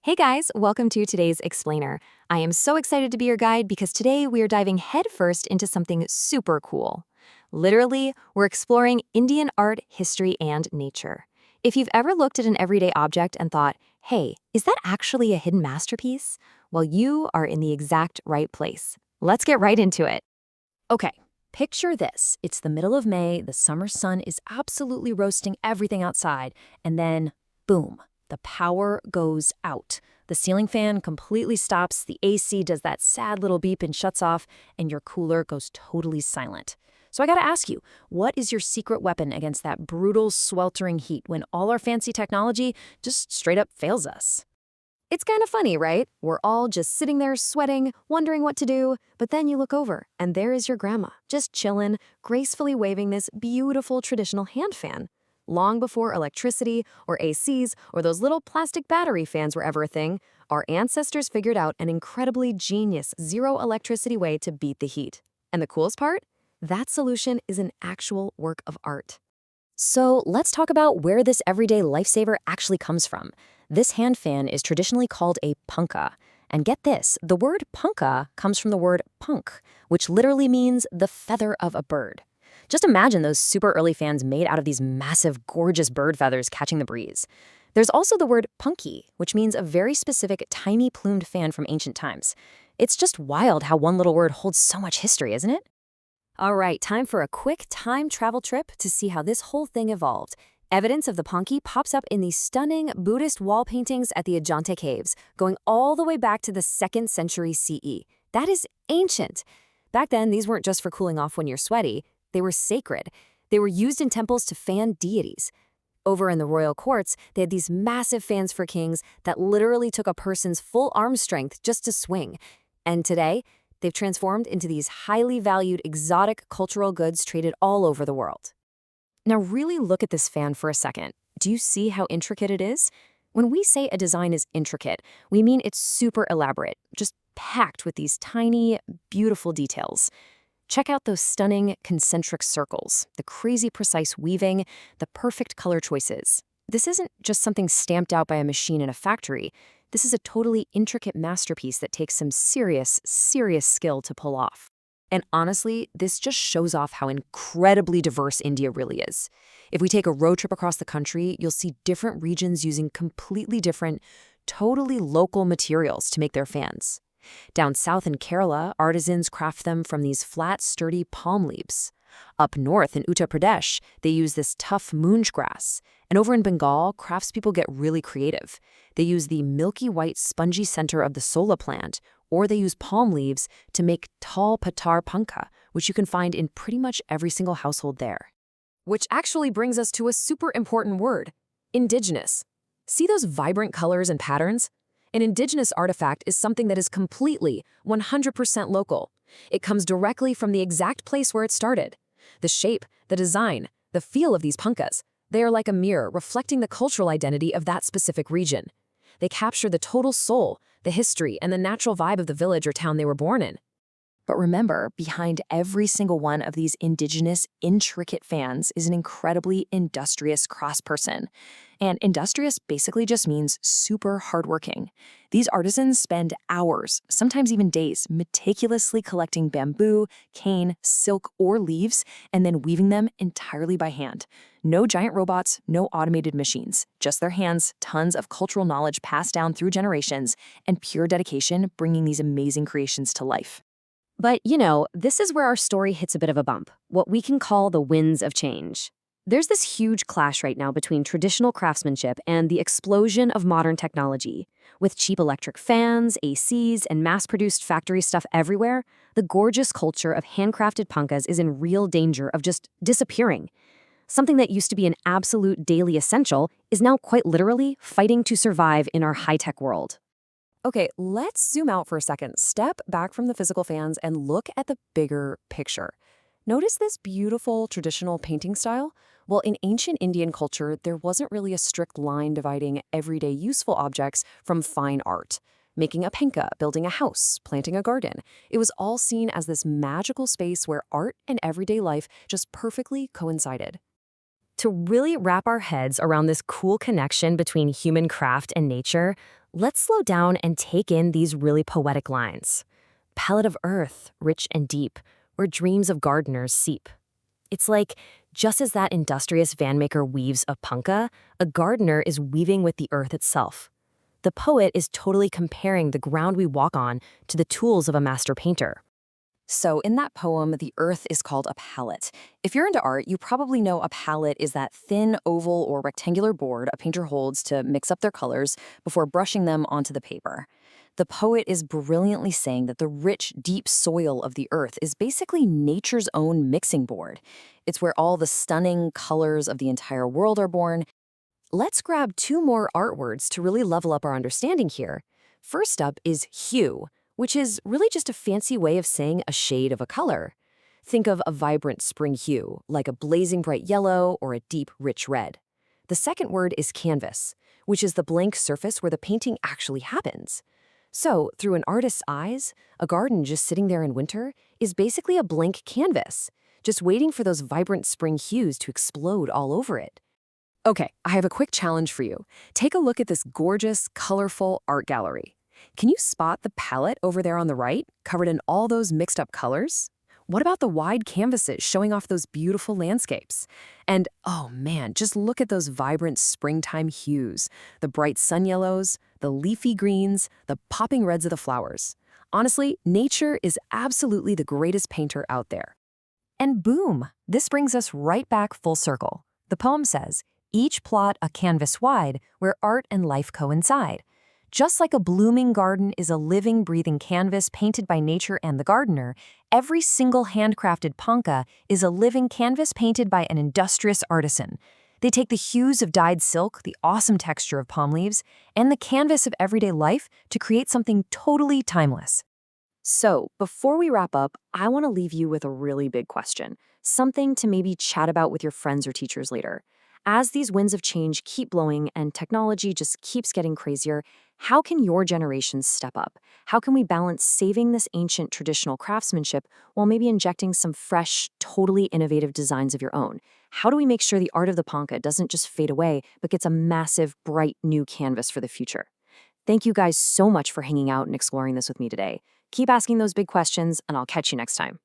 Hey guys, welcome to today's Explainer. I am so excited to be your guide because today we are diving headfirst into something super cool. Literally, we're exploring Indian art, history, and nature. If you've ever looked at an everyday object and thought, hey, is that actually a hidden masterpiece? Well, you are in the exact right place. Let's get right into it. Okay, picture this. It's the middle of May, the summer sun is absolutely roasting everything outside, and then, boom, the power goes out. The ceiling fan completely stops, the AC does that sad little beep and shuts off, and your cooler goes totally silent. So I gotta ask you, what is your secret weapon against that brutal, sweltering heat when all our fancy technology just straight up fails us? It's kind of funny, right? We're all just sitting there sweating, wondering what to do, but then you look over, and there is your grandma, just chillin', gracefully waving this beautiful traditional hand fan. Long before electricity, or ACs, or those little plastic battery fans were ever a thing, our ancestors figured out an incredibly genius zero-electricity way to beat the heat. And the coolest part? That solution is an actual work of art. So let's talk about where this everyday lifesaver actually comes from. This hand fan is traditionally called a punka. And get this, the word punka comes from the word punk, which literally means the feather of a bird. Just imagine those super early fans made out of these massive, gorgeous bird feathers catching the breeze. There's also the word punky, which means a very specific, tiny plumed fan from ancient times. It's just wild how one little word holds so much history, isn't it? All right, time for a quick time travel trip to see how this whole thing evolved. Evidence of the Pankhas pops up in these stunning Buddhist wall paintings at the Ajanta caves, going all the way back to the 2nd century CE. That is ancient. Back then, these weren't just for cooling off when you're sweaty. They were sacred. They were used in temples to fan deities. Over in the royal courts, they had these massive fans for kings that literally took a person's full arm strength just to swing. And today, they've transformed into these highly valued exotic cultural goods traded all over the world. Now really look at this fan for a second. Do you see how intricate it is? When we say a design is intricate, we mean it's super elaborate, just packed with these tiny, beautiful details. Check out those stunning concentric circles, the crazy precise weaving, the perfect color choices. This isn't just something stamped out by a machine in a factory. This is a totally intricate masterpiece that takes some serious, serious skill to pull off. And honestly, this just shows off how incredibly diverse India really is. If we take a road trip across the country, you'll see different regions using completely different, totally local materials to make their fans. Down south in Kerala, artisans craft them from these flat, sturdy palm leaves. Up north in Uttar Pradesh, they use this tough moonj grass. And over in Bengal, craftspeople get really creative. They use the milky white spongy center of the sola plant, or they use palm leaves to make tall patar pankha, which you can find in pretty much every single household there. Which actually brings us to a super important word, indigenous. See those vibrant colors and patterns? An indigenous artifact is something that is completely, 100% local. It comes directly from the exact place where it started. The shape, the design, the feel of these pankhas, they are like a mirror reflecting the cultural identity of that specific region. They capture the total soul, the history, and the natural vibe of the village or town they were born in. But remember, behind every single one of these indigenous, intricate fans is an incredibly industrious craftsperson. And industrious basically just means super hardworking. These artisans spend hours, sometimes even days, meticulously collecting bamboo, cane, silk, or leaves, and then weaving them entirely by hand. No giant robots, no automated machines, just their hands, tons of cultural knowledge passed down through generations, and pure dedication bringing these amazing creations to life. But, this is where our story hits a bit of a bump, what we can call the winds of change. There's this huge clash right now between traditional craftsmanship and the explosion of modern technology. With cheap electric fans, ACs, and mass-produced factory stuff everywhere, the gorgeous culture of handcrafted pankhas is in real danger of just disappearing. Something that used to be an absolute daily essential is now quite literally fighting to survive in our high-tech world. Okay, let's zoom out for a second, step back from the physical fans, and look at the bigger picture. Notice this beautiful traditional painting style? Well, in ancient Indian culture, there wasn't really a strict line dividing everyday useful objects from fine art. Making a pankha, building a house, planting a garden. It was all seen as this magical space where art and everyday life just perfectly coincided. To really wrap our heads around this cool connection between human craft and nature, Let's slow down and take in these really poetic lines. Palette of earth, rich and deep, where dreams of gardeners seep. It's like, just as that industrious vanmaker weaves a punka, a gardener is weaving with the earth itself. The poet is totally comparing the ground we walk on to the tools of a master painter. So in that poem, the earth is called a palette. If you're into art, you probably know a palette is that thin oval or rectangular board a painter holds to mix up their colors before brushing them onto the paper. The poet is brilliantly saying that the rich, deep soil of the earth is basically nature's own mixing board. It's where all the stunning colors of the entire world are born. Let's grab two more art words to really level up our understanding here. First up is hue, which is really just a fancy way of saying a shade of a color. Think of a vibrant spring hue, like a blazing bright yellow or a deep, rich red. The second word is canvas, which is the blank surface where the painting actually happens. So, through an artist's eyes, a garden just sitting there in winter is basically a blank canvas, just waiting for those vibrant spring hues to explode all over it. Okay, I have a quick challenge for you. Take a look at this gorgeous, colorful art gallery. Can you spot the palette over there on the right, covered in all those mixed up colors? What about the wide canvases showing off those beautiful landscapes? And oh man, just look at those vibrant springtime hues, the bright sun yellows, the leafy greens, the popping reds of the flowers. Honestly, nature is absolutely the greatest painter out there. And boom, this brings us right back full circle. The poem says, each plot a canvas wide where art and life coincide. Just like a blooming garden is a living, breathing canvas painted by nature and the gardener, every single handcrafted pankha is a living canvas painted by an industrious artisan. They take the hues of dyed silk, the awesome texture of palm leaves, and the canvas of everyday life to create something totally timeless. So, before we wrap up, I want to leave you with a really big question, something to maybe chat about with your friends or teachers later. As these winds of change keep blowing and technology just keeps getting crazier, how can your generations step up? How can we balance saving this ancient traditional craftsmanship while maybe injecting some fresh, totally innovative designs of your own? How do we make sure the art of the pankha doesn't just fade away, but gets a massive, bright new canvas for the future? Thank you guys so much for hanging out and exploring this with me today. Keep asking those big questions, and I'll catch you next time.